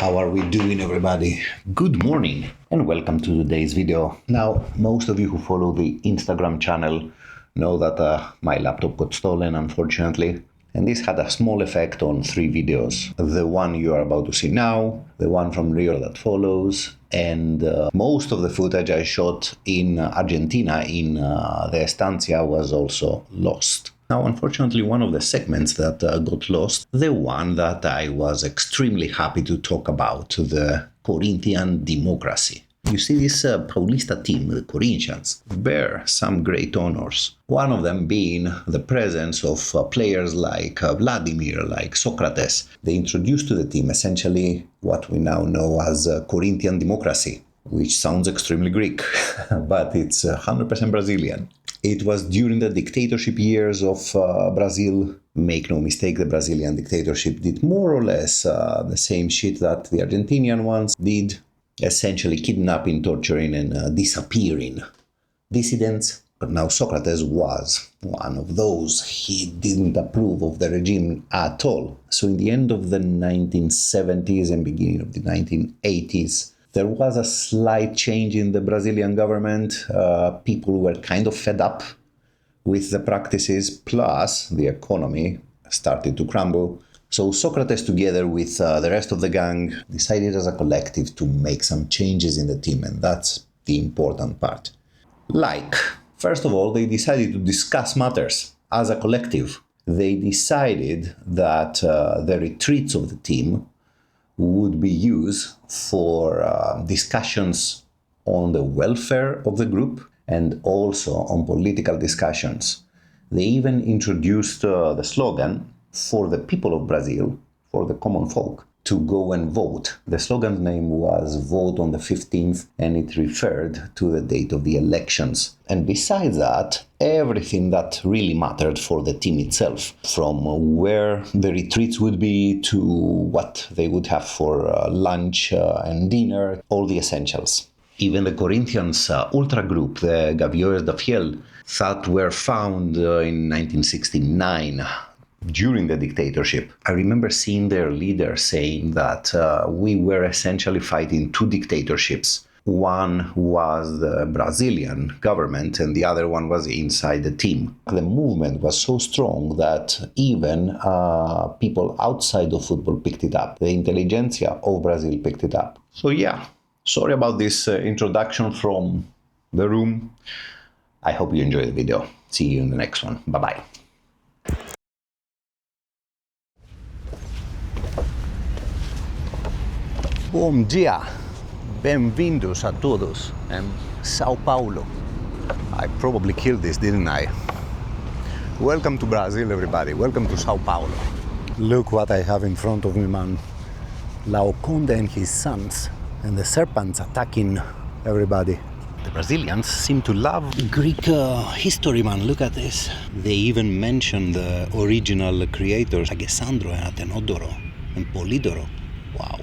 How are we doing, everybody? Good morning and welcome to today's video. Now, most of you who follow the Instagram channel know that my laptop got stolen, unfortunately. And this had a small effect on 3 videos. The one you are about to see now, the one from Rio that follows, and most of the footage I shot in Argentina in the estancia was also lost. Now, unfortunately, one of the segments that got lost, the one that I was extremely happy to talk about, the Corinthian democracy. You see, this Paulista team, the Corinthians, bear some great honors. One of them being the presence of players like Vladimir, like Socrates. They introduced to the team essentially what we now know as Corinthian democracy, which sounds extremely Greek, but it's 100% Brazilian. It was during the dictatorship years of Brazil. Make no mistake, the Brazilian dictatorship did more or less the same shit that the Argentinian ones did. Essentially kidnapping, torturing, and disappearing dissidents. But now Socrates was one of those. He didn't approve of the regime at all. So in the end of the 1970s and beginning of the 1980s, there was a slight change in the Brazilian government. People were kind of fed up with the practices, plus the economy started to crumble. So Socrates, together with the rest of the gang, decided as a collective to make some changes in the team, and that's the important part. Like, first of all, they decided to discuss matters as a collective. They decided that the retreats of the team would be used for discussions on the welfare of the group and also on political discussions. They even introduced the slogan for the people of Brazil, for the common folk, to go and vote. The slogan's name was Vote on the 15th, and it referred to the date of the elections. And besides that, everything that really mattered for the team itself, from where the retreats would be to what they would have for lunch and dinner, all the essentials. Even the Corinthians ultra group, the Gaviões da Fiel, that were found in 1969, during the dictatorship. I remember seeing their leader saying that we were essentially fighting 2 dictatorships. One was the Brazilian government and the other one was inside the team. The movement was so strong that even people outside of football picked it up. The intelligentsia of Brazil picked it up. So yeah, sorry about this introduction from the room. I hope you enjoy the video. See you in the next one. Bye-bye. Bom dia, bem-vindos a todos in São Paulo. I probably killed this, didn't I? Welcome to Brazil, everybody. Welcome to São Paulo. Look what I have in front of me, man. Laoconda and his sons, and the serpents attacking everybody. The Brazilians seem to love Greek history, man. Look at this. They even mention the original creators, Alessandro and Atenodoro and Polidoro. Wow.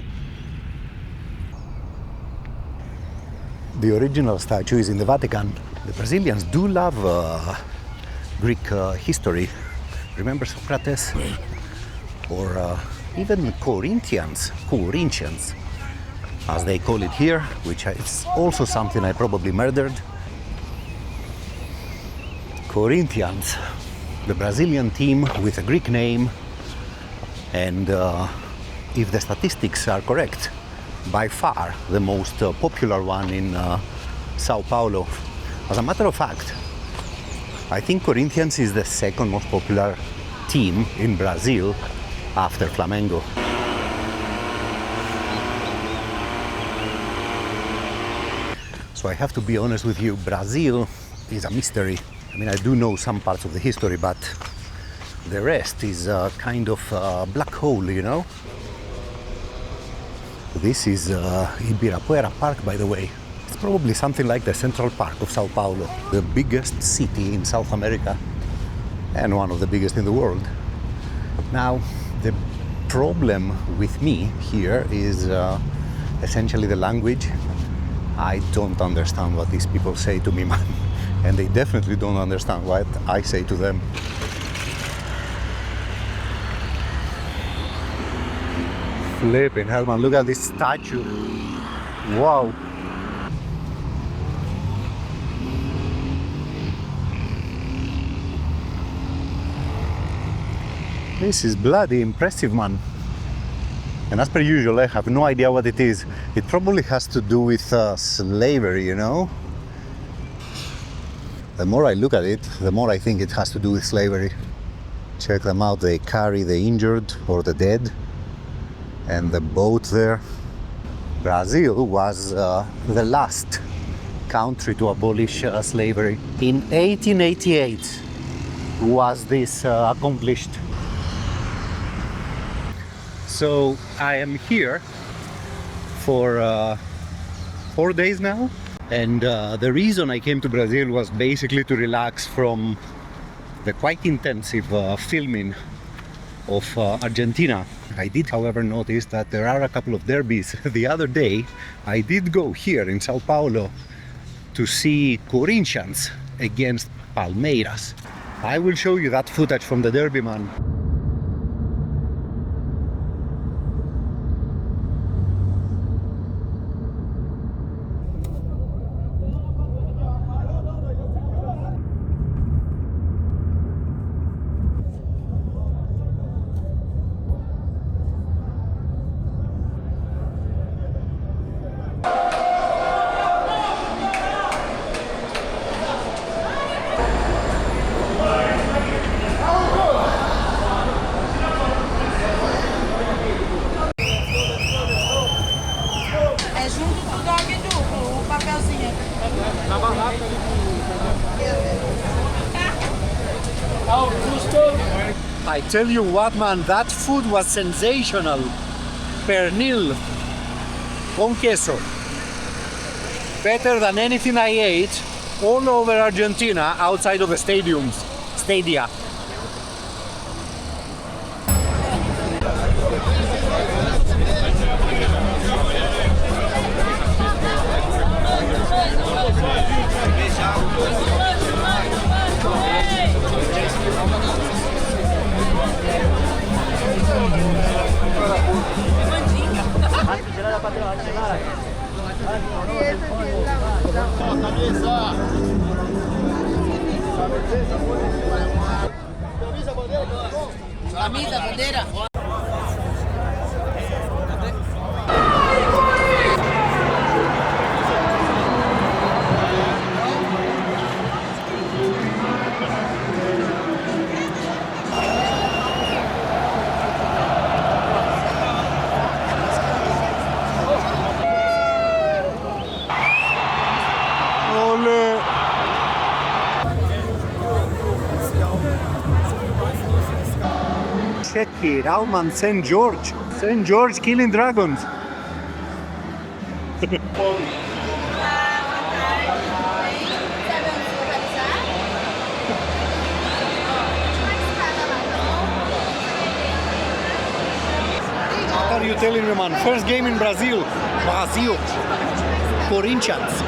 The original statue is in the Vatican. The Brazilians do love Greek history. Remember Socrates? Or even Corinthians, as they call it here, which is also something I probably murdered. Corinthians, the Brazilian team with a Greek name, and if the statistics are correct, by far the most popular one in São Paulo. As a matter of fact, I think Corinthians is the second most popular team in Brazil after Flamengo. So I have to be honest with you, Brazil is a mystery. I mean, I do know some parts of the history, but the rest is a kind of a black hole, you know? This is Ibirapuera Park, by the way. It's probably something like the Central Park of São Paulo, the biggest city in South America and one of the biggest in the world. Now, the problem with me here is essentially the language. I don't understand what these people say to me, man. And they definitely don't understand what I say to them. Flipping hell, man, look at this statue. Wow. This is bloody impressive, man. And as per usual, I have no idea what it is. It probably has to do with slavery, you know? The more I look at it, the more I think it has to do with slavery. Check them out, they carry the injured or the dead. And the boat there. Brazil was the last country to abolish slavery. In 1888 was this accomplished. So I am here for 4 days now, and the reason I came to Brazil was basically to relax from the quite intensive filming of Argentina. I did, however, notice that there are a couple of derbies. The other day I did go here in São Paulo to see Corinthians against Palmeiras. I will show you that footage from the derby, man. I tell you what, man, that food was sensational. Pernil con queso. Better than anything I ate all over Argentina outside of the stadia. Camisa, bandeira. Check it out, man. St. George killing dragons. What are you telling me, man? First game in Brazil. Corinthians.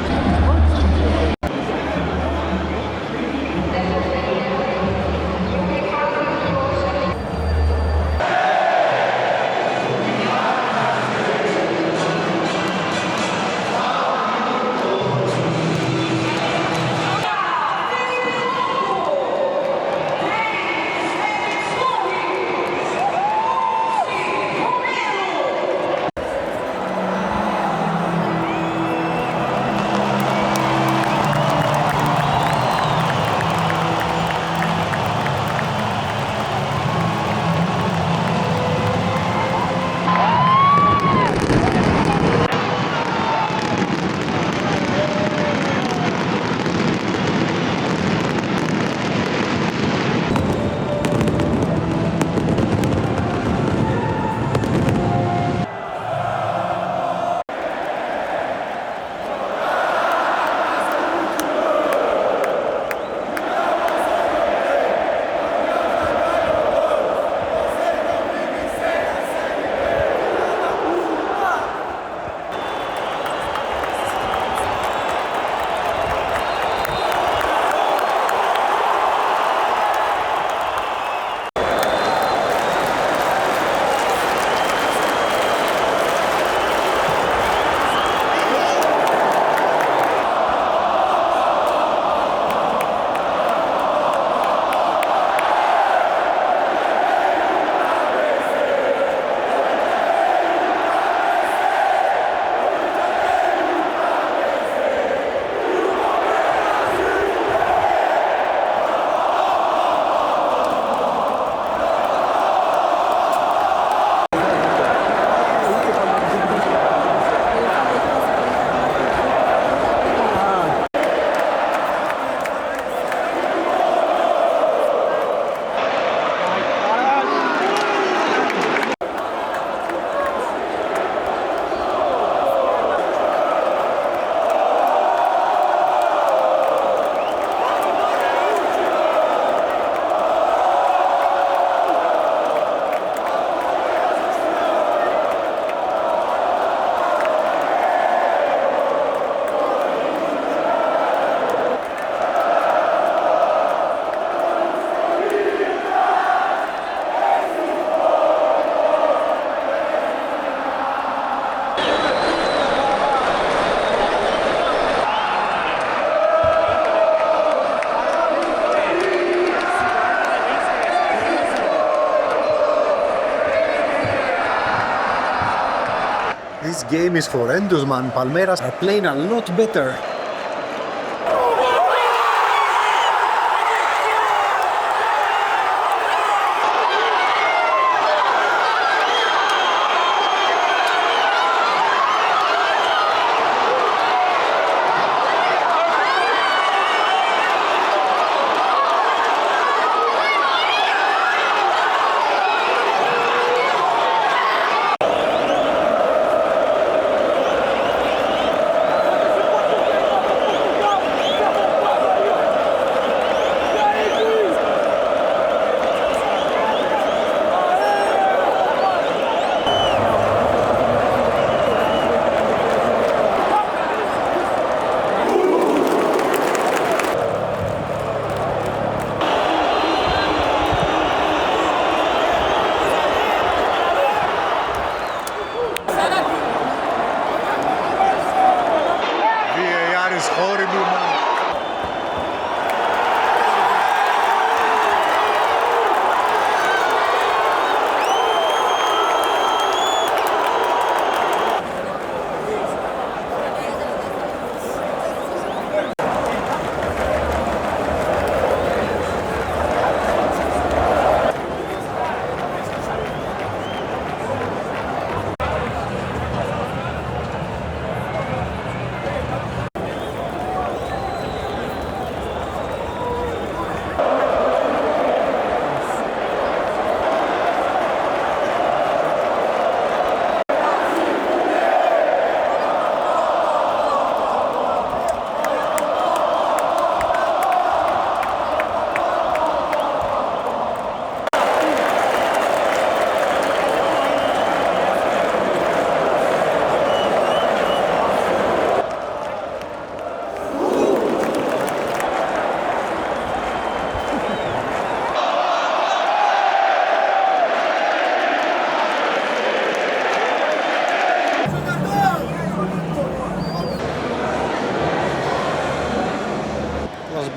game is horrendous, man. Palmeiras are playing a lot better.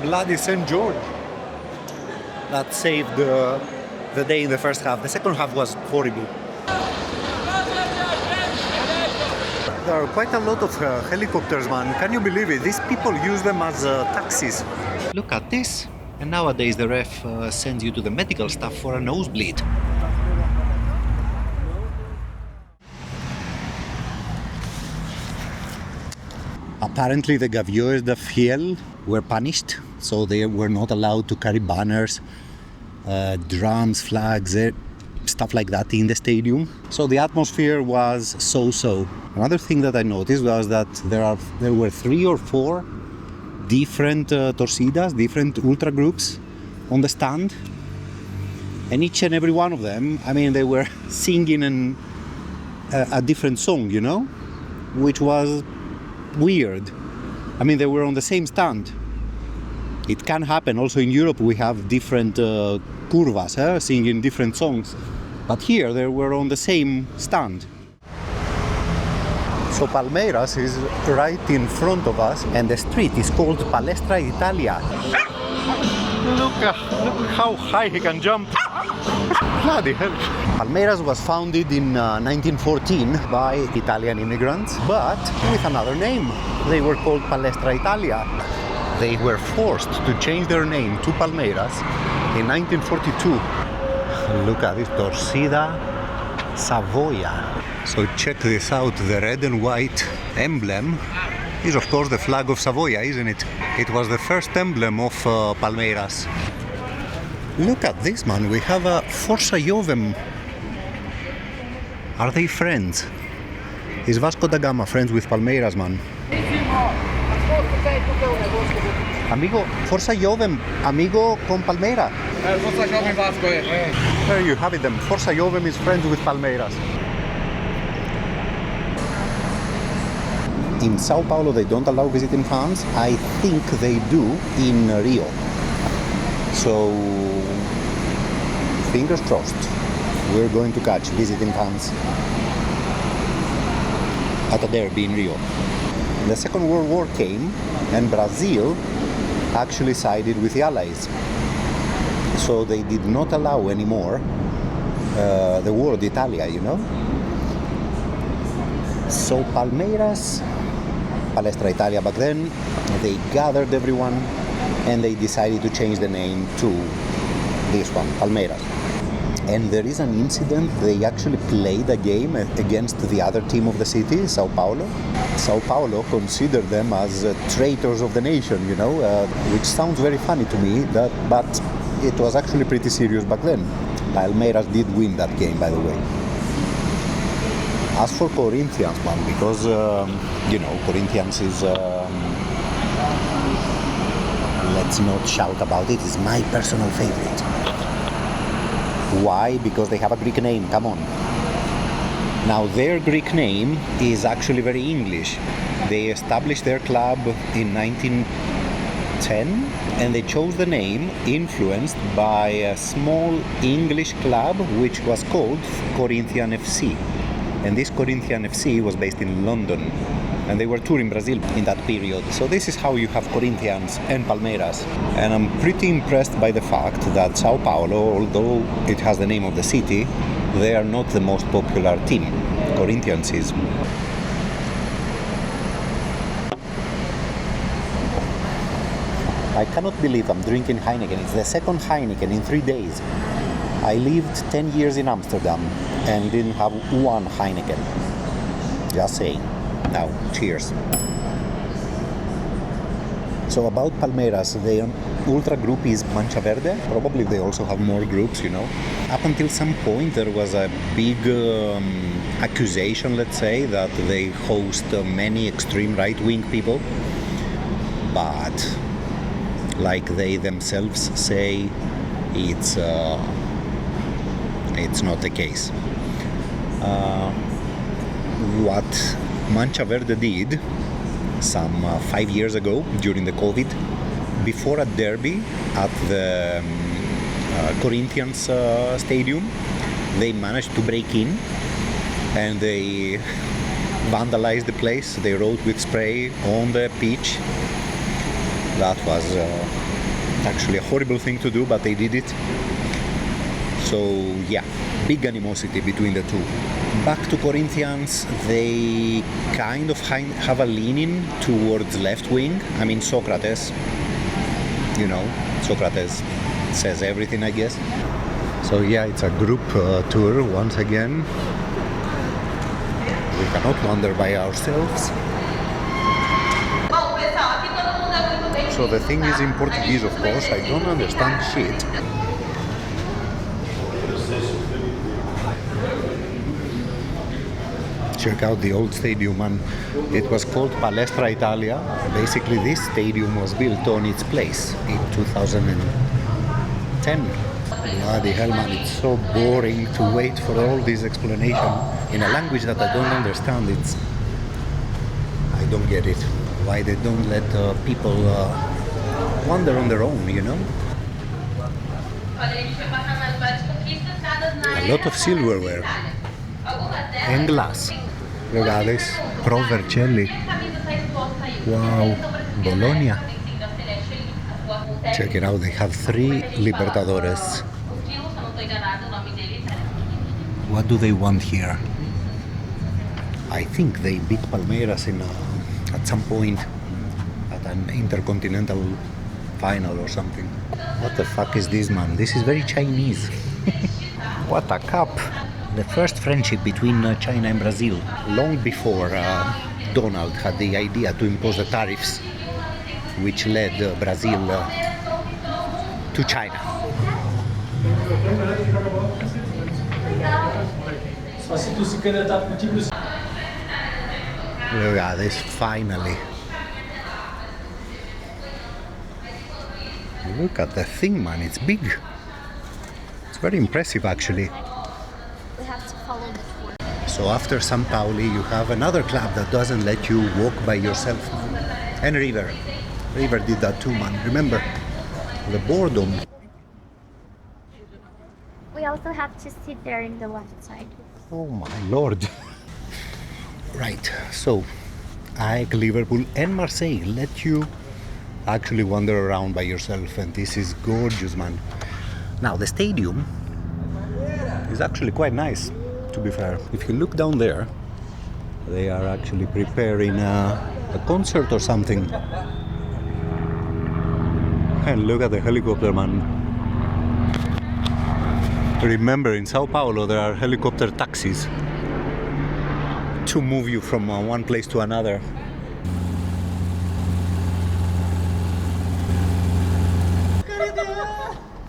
Bloody St. George that saved the day in the first half. The second half was horrible. There are quite a lot of helicopters, man. Can you believe it? These people use them as taxis. Look at this. And nowadays the ref sends you to the medical staff for a nosebleed. Apparently the Gaviões da Fiel were punished, so they were not allowed to carry banners, drums, flags, stuff like that in the stadium. So the atmosphere was so-so. Another thing that I noticed was that there were 3 or 4 different torcidas, different ultra groups on the stand, and each and every one of them, I mean, they were singing a different song, you know, which was weird. I mean, they were on the same stand. It can happen also in Europe. We have different curvas singing different songs, but here they were on the same stand. So Palmeiras is right in front of us, and the street is called Palestra Italia. Look how high he can jump. Bloody hell. Palmeiras was founded in 1914 by Italian immigrants, but with another name. They were called Palestra Italia. They were forced to change their name to Palmeiras in 1942. Look at this, Torcida Savoia. So check this out, the red and white emblem is of course the flag of Savoia, isn't it? It was the first emblem of Palmeiras. Look at this, man, we have a Forza Jovem. Are they friends? Is Vasco da Gama friends with Palmeiras, man? Amigo, Forza Jovem, amigo con Palmeiras. Forza Jovem Vasco. There you have it then, Forza Jovem is friends with Palmeiras. In São Paulo they don't allow visiting fans. I think they do in Rio. So, fingers crossed, we're going to catch visiting fans at a derby in Rio. The Second World War came and Brazil actually sided with the Allies. So they did not allow anymore the word Italia, you know? So Palmeiras, Palestra Italia back then, they gathered everyone and they decided to change the name to this one, Palmeiras. And there is an incident, they actually played a game against the other team of the city, São Paulo. São Paulo considered them as traitors of the nation, which sounds very funny to me, but it was actually pretty serious back then. Palmeiras did win that game, by the way. As for Corinthians, man, because, Corinthians is, let's not shout about it, it's my personal favorite. Why? Because they have a Greek name, come on. Now, their Greek name is actually very English. They established their club in 1910, and they chose the name influenced by a small English club which was called Corinthian FC. And this Corinthian FC was based in London, and they were touring Brazil in that period. So this is how you have Corinthians and Palmeiras. And I'm pretty impressed by the fact that São Paulo, although it has the name of the city, they are not the most popular team. Corinthians is. I cannot believe I'm drinking Heineken. It's the second Heineken in 3 days. I lived 10 years in Amsterdam and didn't have one Heineken. Just saying. Now, cheers. So about Palmeiras, the ultra group is Mancha Verde. Probably they also have more groups, Up until some point there was a big accusation, let's say, that they host many extreme right-wing people. But, like they themselves say, it's not the case. What Mancha Verde did some 5 years ago during the COVID, before a derby at the Corinthians stadium, they managed to break in and they vandalized the place. They wrote with spray on the pitch. That was actually a horrible thing to do, but they did it. So yeah, big animosity between the two. Back to Corinthians, they kind of have a leaning towards left wing. I mean, Socrates, Socrates says everything, I guess. So yeah, it's a group tour once again. We cannot wander by ourselves. So the thing is in Portuguese, of course, I don't understand shit. Check out the old stadium, and it was called Palestra Italia. Basically, this stadium was built on its place in 2010. Bloody hell, man, it's so boring to wait for all this explanation in a language that I don't understand. I don't get it. Why they don't let people wander on their own, A lot of silverware and glass. Look at this, Pro Vercelli. Wow, Bologna. Check it out, they have 3 Libertadores. What do they want here? I think they beat Palmeiras at some point at an intercontinental final or something. What the fuck is this, man? This is very Chinese. What a cup! The first friendship between China and Brazil, long before Donald had the idea to impose the tariffs, which led Brazil to China. Look at this, finally. Look at the thing, man, it's big. It's very impressive, actually. So after São Paulo, you have another club that doesn't let you walk by yourself. And River. River did that too, man. Remember? The boredom. We also have to sit there in the left side. Oh my lord. Right, so AEK, Liverpool and Marseille let you actually wander around by yourself, and this is gorgeous, man. Now the stadium is actually quite nice, to be fair. If you look down there, They are actually preparing a concert or something. And look at the helicopter, man. Remember, in São Paulo there are helicopter taxis to move you from one place to another.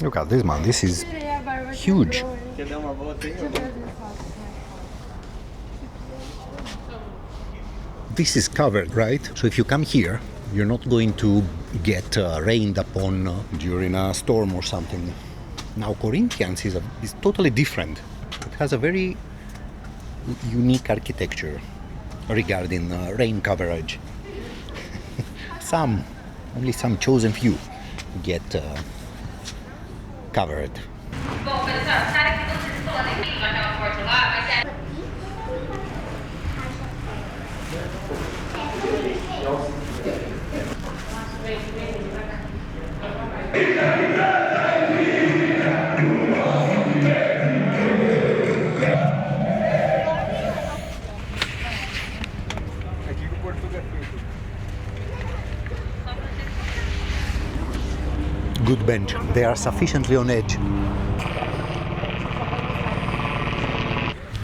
Look at this, man. This is huge. This is covered, right? So if you come here, you're not going to get rained upon during a storm or something. Now Corinthians is totally different. It has a very unique architecture regarding rain coverage. Only some chosen few get covered. Good bench. They are sufficiently on edge.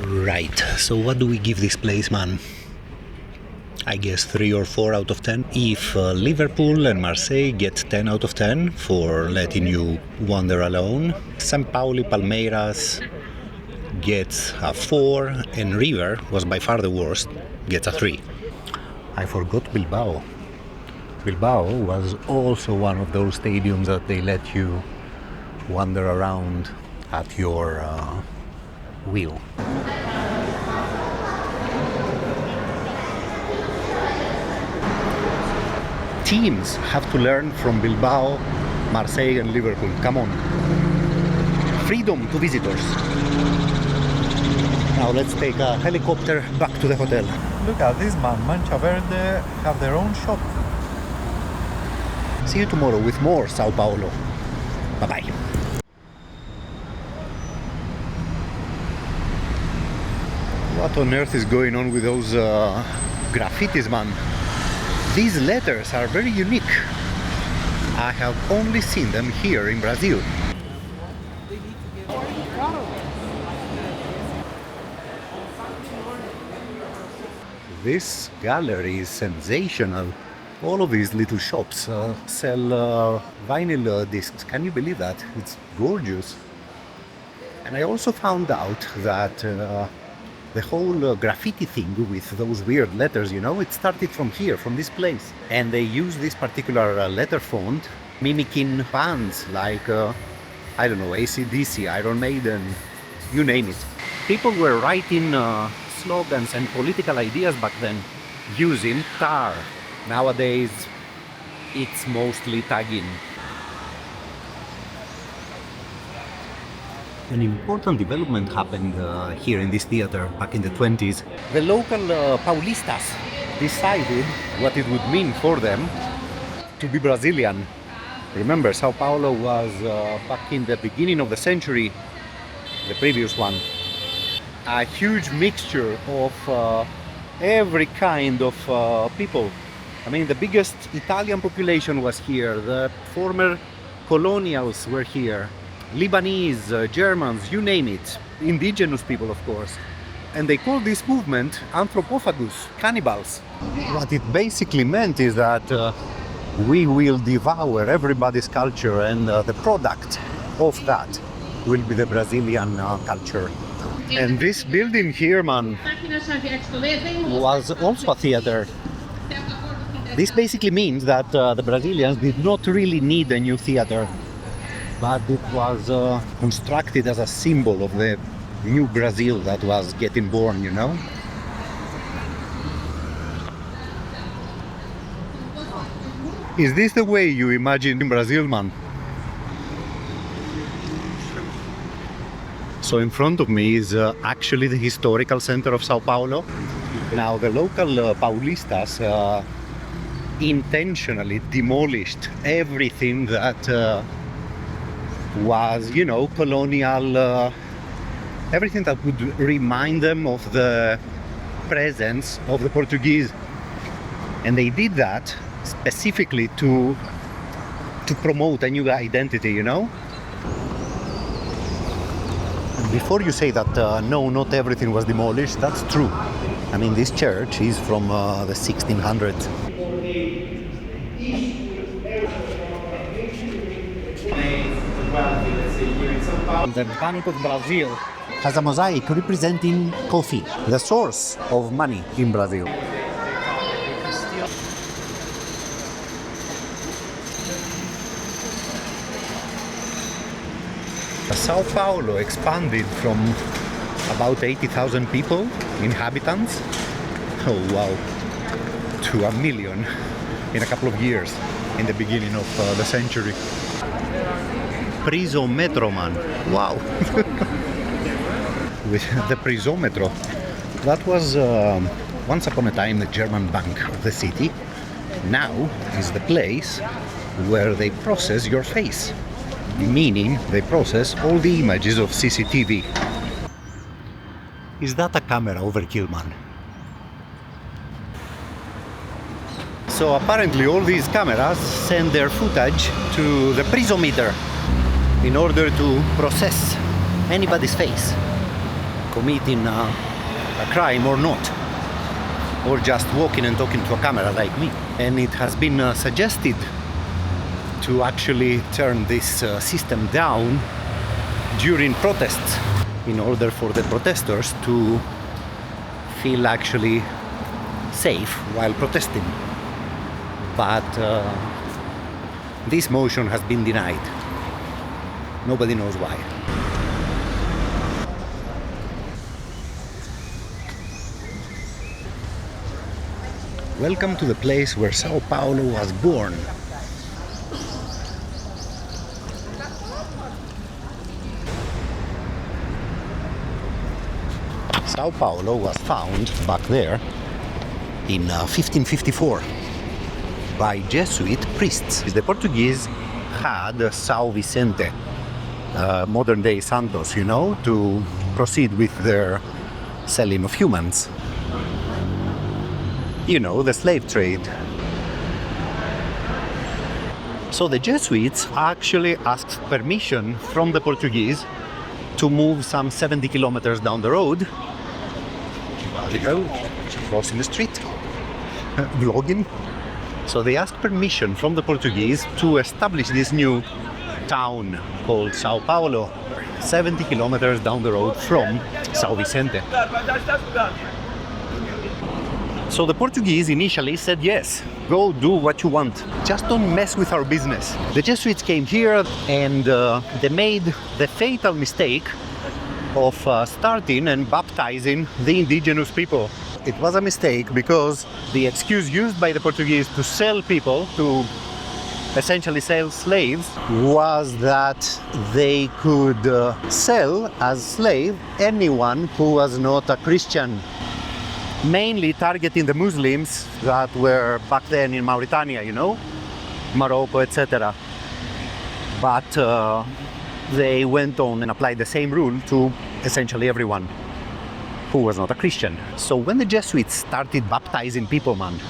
Right, so what do we give this place, man? I guess 3 or 4 out of 10. If Liverpool and Marseille get 10 out of 10 for letting you wander alone, São Paulo, Palmeiras gets a 4, and River was by far the worst, gets a 3. I forgot Bilbao. Bilbao was also one of those stadiums that they let you wander around at your will. Teams have to learn from Bilbao, Marseille and Liverpool. Come on. Freedom to visitors. Now let's take a helicopter back to the hotel. Look at this, man. Mancha Verde have their own shop. See you tomorrow with more São Paulo. Bye-bye. What on earth is going on with those graffitis, man? These letters are very unique. I have only seen them here in Brazil. This gallery is sensational. All of these little shops sell vinyl discs. Can you believe that? It's gorgeous. And I also found out that the whole graffiti thing with those weird letters, you know, it started from here, from this place. And they use this particular letter font mimicking bands like, I don't know, AC/DC, Iron Maiden, you name it. People were writing slogans and political ideas back then using tar. Nowadays, it's mostly tagging. An important development happened here in this theater back in the 20s. The local Paulistas decided what it would mean for them to be Brazilian. Remember, São Paulo was back in the beginning of the century, the previous one, a huge mixture of every kind of people. I mean, the biggest Italian population was here, the former colonials were here, Lebanese, Germans, you name it, indigenous people, of course. And they called this movement anthropophagus, cannibals. What it basically meant is that we will devour everybody's culture, and the product of that will be the Brazilian culture. And this building here, man, was also a theater. This basically means that the Brazilians did not really need a new theater, but it was constructed as a symbol of the new Brazil that was getting born, you know? Is this the way you imagine Brazil, man? So in front of me is actually the historical center of São Paulo. Now the local Paulistas intentionally demolished everything that was, you know, colonial, everything that would remind them of the presence of the Portuguese. And they did that specifically to promote a new identity, you know? And before you say that, no, not everything was demolished, that's true. I mean, this church is from the 1600s. The Bank of Brazil Has a mosaic representing coffee, the source of money in Brazil. São Paulo expanded from about 80,000 people, inhabitants, oh wow, to 1 million in a couple of years in the beginning of the century. Prisómetro, man, wow. With the Prisómetro, that was once upon a time the German bank of the city. Now is the place where they process your face, meaning they process all the images of CCTV. Is that a camera overkill, man? So apparently all these cameras send their footage to the Prisómeter in order to process anybody's face, committing a crime or not, or just walking and talking to a camera like me. And it has been suggested to actually turn this system down during protests in order for the protesters to feel actually safe while protesting. But this motion has been denied. Nobody knows why. Welcome to the place where São Paulo was born. São Paulo was found back there in 1554 by Jesuit priests. The Portuguese had São Vicente, modern day Santos, you know, to proceed with their selling of humans. You know, the slave trade. So the Jesuits actually asked permission from the Portuguese to move some 70 kilometers down the road. Crossing the street, vlogging. So they asked permission from the Portuguese to establish this new town called São Paulo, 70 kilometers down the road from São Vicente. So the Portuguese initially said, yes, go do what you want, just don't mess with our business. The Jesuits came here and they made the fatal mistake of starting and baptizing the indigenous people. It was a mistake because the excuse used by the Portuguese to sell people, to essentially sell slaves, was that they could sell as slave anyone who was not a Christian, mainly targeting the Muslims that were back then in Mauritania, you know, Morocco, etc. But they went on and applied the same rule to essentially everyone who was not a Christian. So when the Jesuits started baptizing people, man,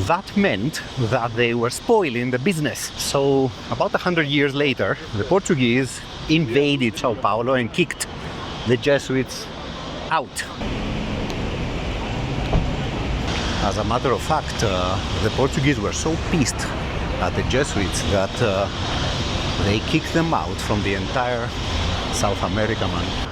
that meant that they were spoiling the business. So about 100 years later, the Portuguese invaded São Paulo and kicked the Jesuits out. As a matter of fact, the Portuguese were so pissed at the Jesuits that they kicked them out from the entire South America, man.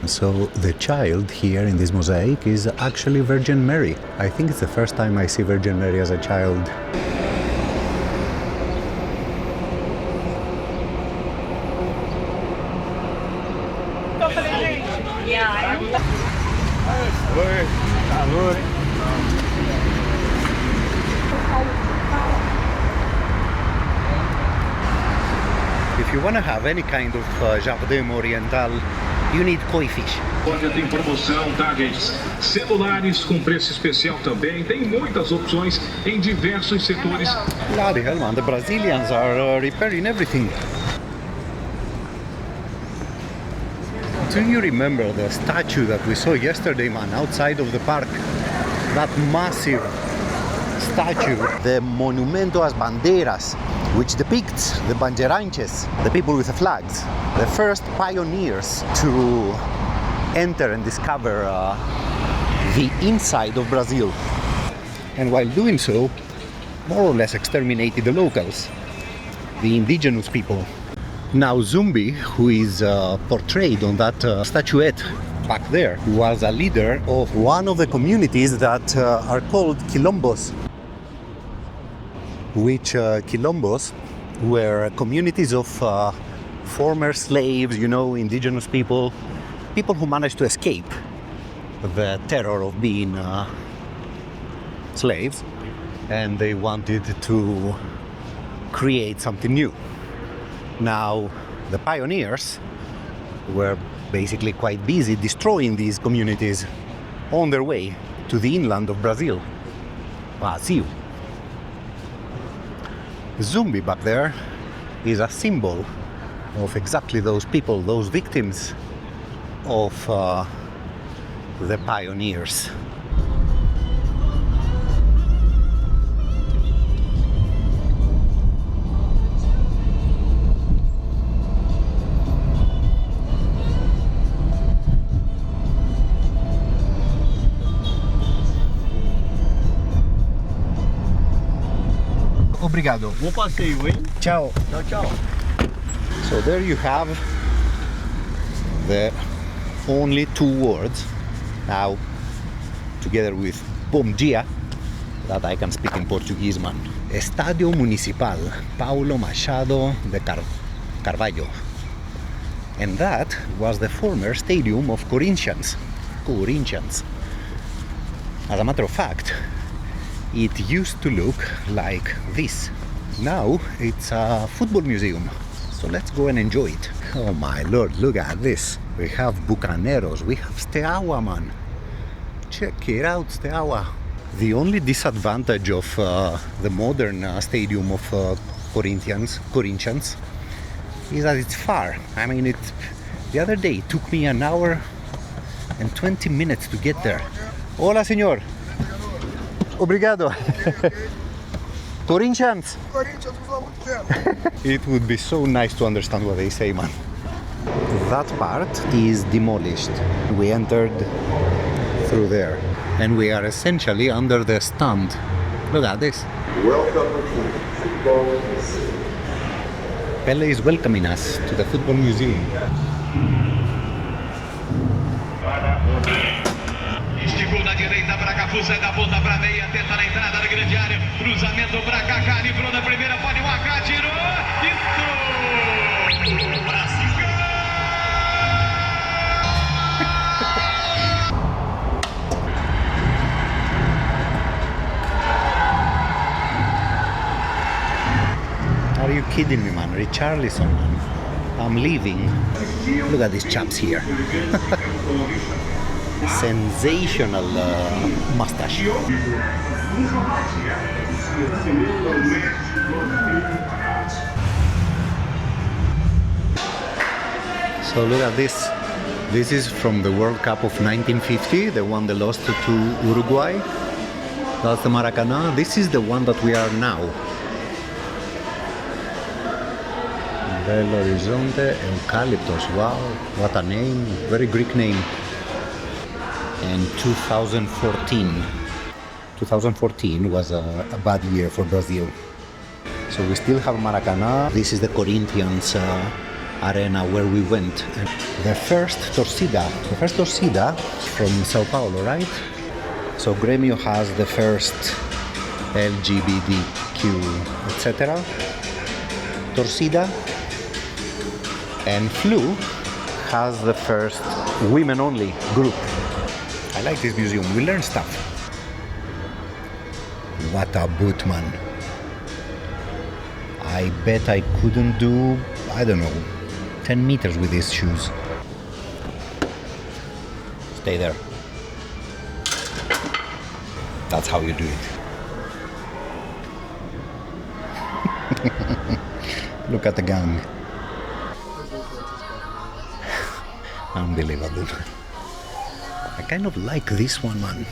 So the child here in this mosaic is actually Virgin Mary. I think it's the first time I see Virgin Mary as a child. If you want to have any kind of Jardin Oriental you need koi fish. Olha, tem promoção, tá, gente? Celulares com preço especial também. Tem muitas opções em diversos setores. Bloody hell, man, the Brazilians are repairing everything. Do you remember the statue that we saw yesterday, man, outside of the park? That massive statue, the Monumento às Bandeiras, which depicts the bandeirantes, the people with the flags, the first pioneers to enter and discover the inside of Brazil. And while doing so, more or less exterminated the locals, the indigenous people. Now Zumbi, who is portrayed on that statuette back there, was a leader of one of the communities that are called quilombos, which quilombos were communities of former slaves, you know, indigenous people who managed to escape the terror of being slaves, and they wanted to create something new. Now, the pioneers were basically quite busy destroying these communities on their way to the inland of Brazil. Brasil. Zumbi back there is a symbol of exactly those people, those victims of the pioneers. Obrigado. Bom passeio, hein? Ciao. Tchau, tchau. So there you have the only two words now, together with bom dia, that I can speak in Portuguese, man. Estadio Municipal Paulo Machado de Carvalho. And that was the former stadium of Corinthians. As a matter of fact, it used to look like this. Now it's a football museum. So let's go and enjoy it. Oh my lord, look at this. We have Bucaneros, we have Steaua, man. Check it out, Steaua. The only disadvantage of the modern stadium of Corinthians is that it's far. I mean, the other day it took me an hour and 20 minutes to get there. Hola, señor. Obrigado. Corinthians. It would be so nice to understand what they say, man. That part is demolished. We entered through there, and we are essentially under the stand. Look at this. Welcome to Football Museum. Pele is welcoming us to the football museum. Esticou na direita para Cafu, sai da ponta para meia, tenta na entrada da grande área, cruzamento para Kaká, livrou na primeira, pode o AK, tirou, entrou! Brasil! Are you kidding me, man? Richarlison, man. I'm leaving. Look at these chaps here. Sensational mustache. So look at this. This is from the World Cup of 1950, the one they lost to Uruguay. That's the Maracanã. This is the one that we are now. Belo Horizonte, Eucalyptus. Wow, what a name. Very Greek name. And 2014. 2014 was a bad year for Brazil. So we still have Maracanã. This is the Corinthians arena where we went. And the first torcida from São Paulo, right? So Grêmio has the first LGBTQ, etc. Torcida. And Flu has the first women-only group. I like this museum, we learn stuff. What a boot, man. I bet I couldn't do, I don't know, 10 meters with these shoes. Stay there. That's how you do it. Look at the gang. Unbelievable. I kind of like this one, man.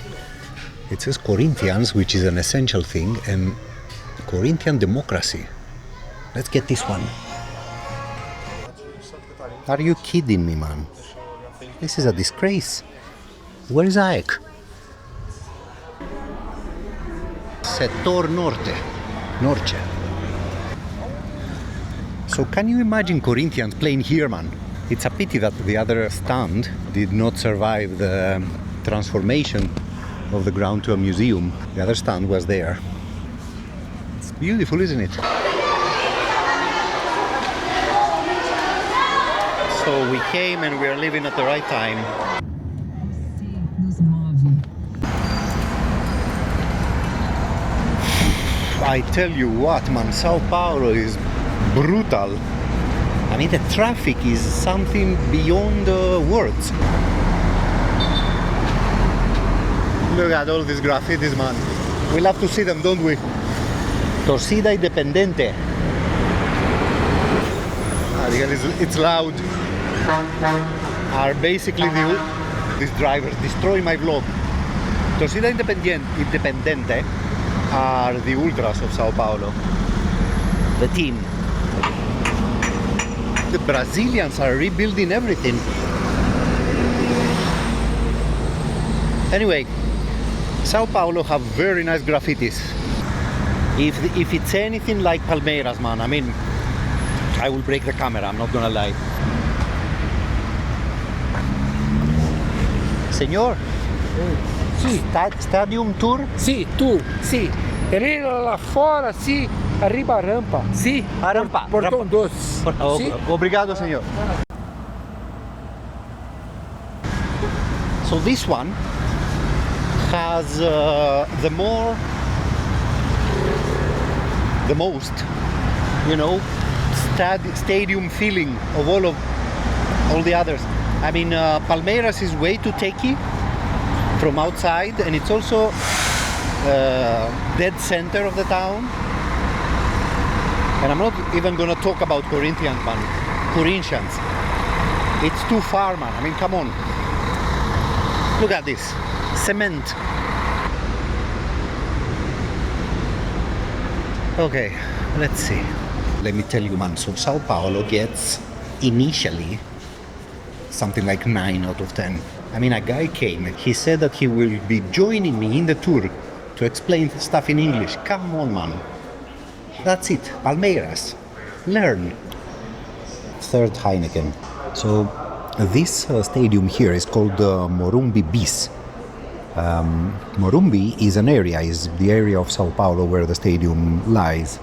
It says Corinthians, which is an essential thing, and Corinthian democracy. Let's get this one. Are you kidding me, man? This is a disgrace. Where is Aek? Sector Norte. Norte. So can you imagine Corinthians playing here, man? It's a pity that the other stand did not survive the transformation of the ground to a museum. The other stand was there. It's beautiful, isn't it? So we came and we are leaving at the right time. I tell you what, man, São Paulo is brutal. I mean, the traffic is something beyond words. Look at all these graffitis, man. We love to see them, don't we? Torcida Independente. It's loud. Are basically these drivers destroy my vlog. Torcida Independente are the ultras of São Paulo. The team. The Brazilians are rebuilding everything. Anyway, São Paulo have very nice graffitis. If it's anything like Palmeiras, man, I mean, I will break the camera, I'm not gonna lie. Señor, Sì, stadium tour? sì, tu, sì. E lì là fora, sì, arriba a rampa. Sì, A rampa. Portão doce. Sì. Obrigado, señor. So this one has the most, you know, stadium feeling of all the others. I mean, Palmeiras is way too techy from outside, and it's also dead center of the town. And I'm not even gonna talk about Corinthians. It's too far, man. I mean, come on. Look at this. Cement. Okay, let's see. Let me tell you, man, so São Paulo gets initially something like 9 out of 10. I mean, a guy came and he said that he will be joining me in the tour to explain stuff in English. Come on, man. That's it. Palmeiras. Learn. Third Heineken. So this stadium here is called Morumbi Bis. Morumbi is the area of São Paulo where the stadium lies.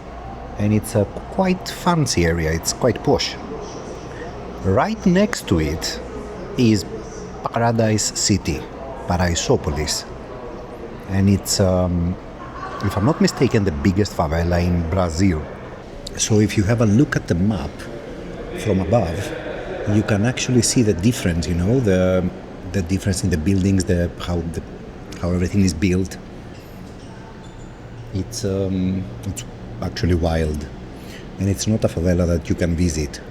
And it's a quite fancy area. It's quite posh. Right next to it is Paradise City, Paraisópolis. And it's, if I'm not mistaken, the biggest favela in Brazil. So if you have a look at the map from above, you can actually see the difference, you know, the difference in the buildings, how everything is built. It's actually wild. And it's not a favela that you can visit,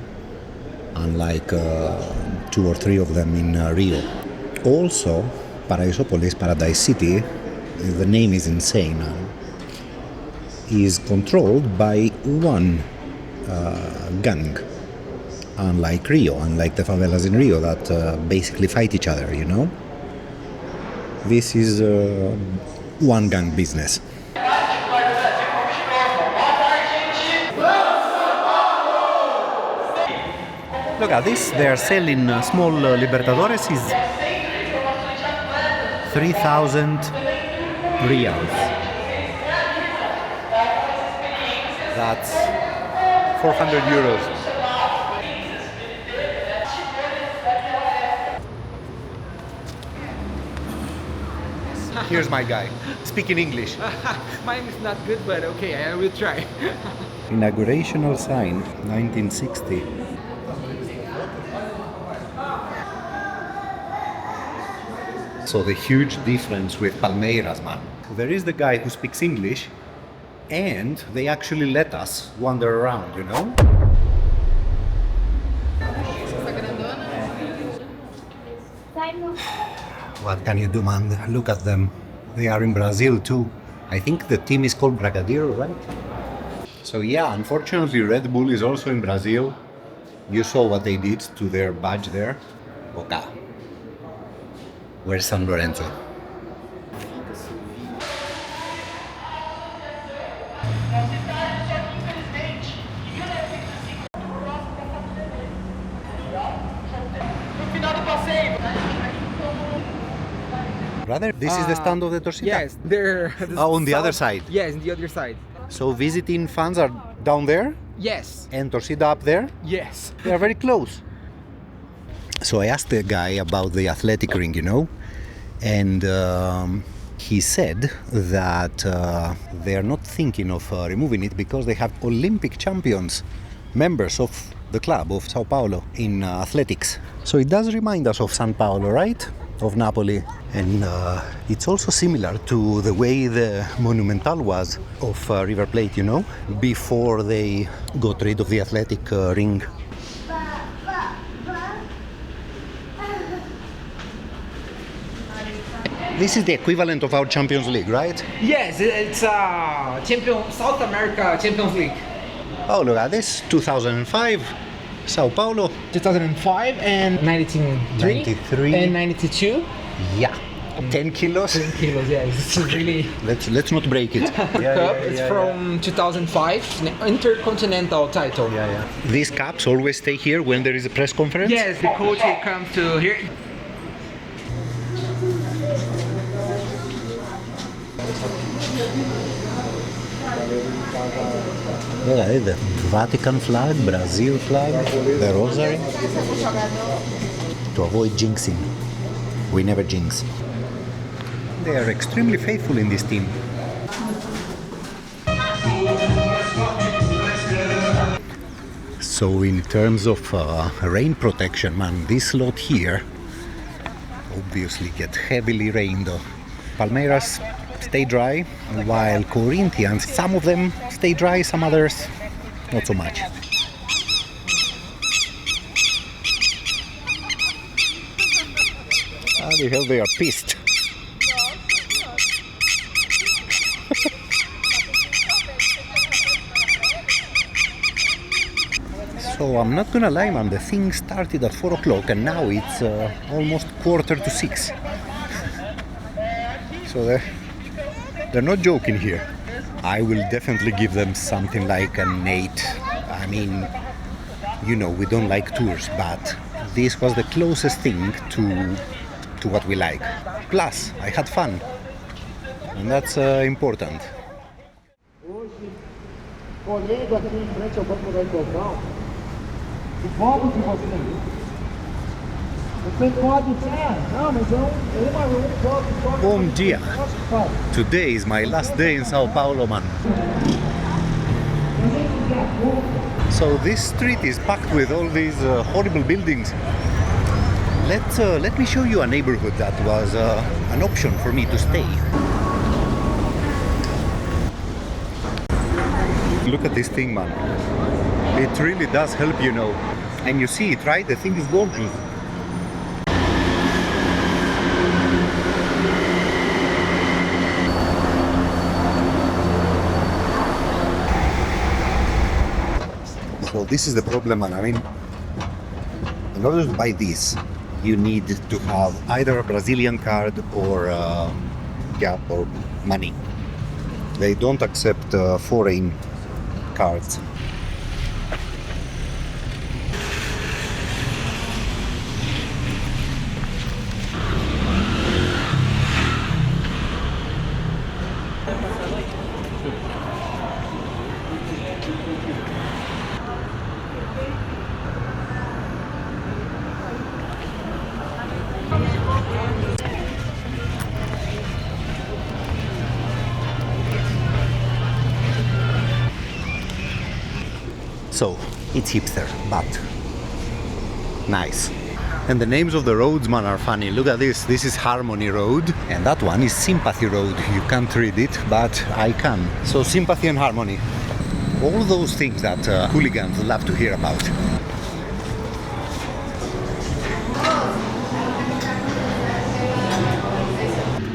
unlike 2 or 3 of them in Rio. Also, Paraisópolis, Paradise City, the name is insane, is controlled by one gang, unlike Rio, unlike the favelas in Rio that basically fight each other, you know? This is one gang business. Look at this, they are selling small Libertadores is 3,000 reals. That's 400 euros. Here's my guy, speaking English. Mine is not good, but okay, I will try. Inaugurational sign, 1960. So the huge difference with Palmeiras, man. There is the guy who speaks English, and they actually let us wander around, you know? What can you do, man? Look at them. They are in Brazil too. I think the team is called Brigadeiro, right? So yeah, unfortunately Red Bull is also in Brazil. You saw what they did to their badge there. Boca. Where's San Lorenzo? Brother, this is the stand of the Torcida? Yes, they're... On the other side? Yes, on the other side. So visiting fans are down there? Yes. And Torcida up there? Yes. They are very close. So I asked the guy about the athletic ring, you know, and he said that they are not thinking of removing it because they have Olympic champions, members of the club of São Paulo in athletics. So it does remind us of São Paulo, right? Of Napoli. And it's also similar to the way the Monumental was of River Plate, you know, before they got rid of the athletic ring. This is the equivalent of our Champions League, right? Yes, it's South America Champions League. Oh, look at this, 2005, Sao Paulo. 2005 and 93 and 92. Yeah, 10 kilos. 10 kilos, yeah, it's really... Let's not break it. Cup, it's from 2005, Intercontinental title. These cups always stay here when there is a press conference? Yes, the coach will come to here. Look at it, the Vatican flag, Brazil flag, the rosary. To avoid jinxing. We never jinx. They are extremely faithful in this team. So in terms of rain protection, man, this lot here obviously get heavily rained on. Palmeiras stay dry, while Corinthians, some of them stay dry, some others not so much. How the hell they are pissed? So I'm not gonna lie, man, the thing started at 4 o'clock and now it's almost 5:45. So they're not joking here. I will definitely give them something like an 8. I mean, you know, we don't like tours, but this was the closest thing to what we like. Plus, I had fun, and that's important. Hoje, olhando aqui em frente ao banco da Icopão, o povo de vocês, você pode dizer, não, mas eu Bom dia. Today is my last day in São Paulo, man. So this street is packed with all these horrible buildings. Let me show you a neighborhood that was an option for me to stay. Look at this thing, man. It really does help, you know. And you see it, right? The thing is gorgeous. So this is the problem, man. I mean, in order to buy this, you need to have either a Brazilian card or or money. They don't accept foreign cards. So, it's hipster, but nice. And the names of the roads, man, are funny. Look at this. This is Harmony Road, and that one is Sympathy Road. You can't read it, but I can. So Sympathy and Harmony. All those things that hooligans love to hear about.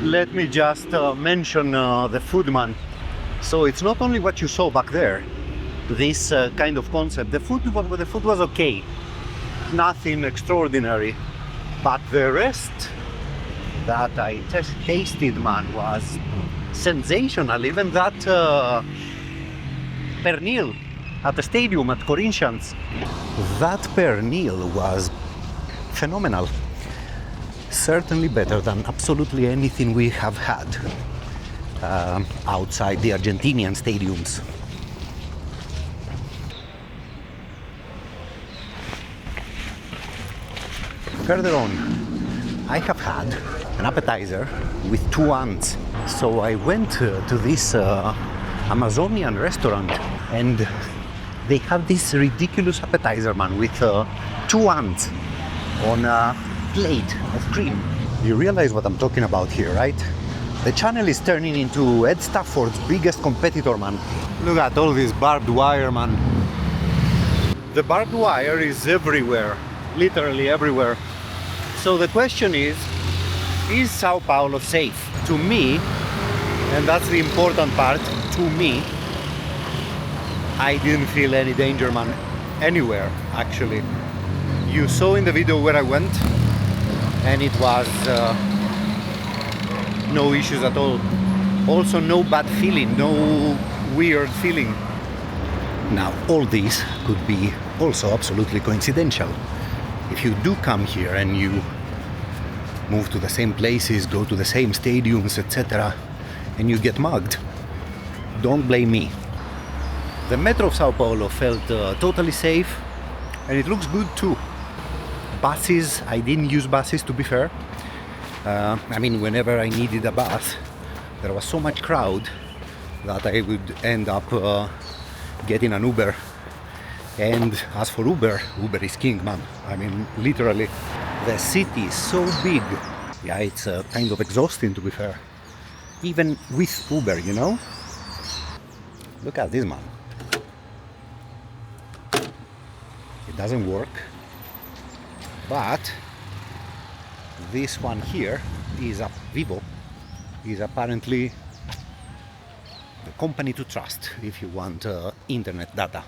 Let me just mention the food, man. So it's not only what you saw back there, this kind of concept. The food was okay. Nothing extraordinary, but the rest that I tasted, man, was sensational. Even that pernil at the stadium at Corinthians, that pernil was phenomenal. Certainly better than absolutely anything we have had outside the Argentinian stadiums. Further on, I have had an appetizer with 2 ants. So I went to this Amazonian restaurant, and they have this ridiculous appetizer, man, with 2 ants on a plate of cream. You realize what I'm talking about here, right? The channel is turning into Ed Stafford's biggest competitor, man. Look at all this barbed wire, man. The barbed wire is everywhere, literally everywhere. So the question is Sao Paulo safe? To me, and that's the important part, to me, I didn't feel any danger, man, anywhere, actually. You saw in the video where I went, and it was no issues at all. Also no bad feeling, no weird feeling. Now, all this could be also absolutely coincidental. If you do come here and you move to the same places, go to the same stadiums, etc., and you get mugged, don't blame me. The metro of Sao Paulo felt totally safe, and it looks good too. Buses, I didn't use buses, to be fair. I mean, whenever I needed a bus, there was so much crowd that I would end up getting an Uber. And as for Uber is king, man. I mean, literally, the city is so big. Yeah, it's kind of exhausting, to be fair. Even with Uber, you know? Look at this, man. It doesn't work. But this one here is Vivo, is apparently the company to trust if you want internet data.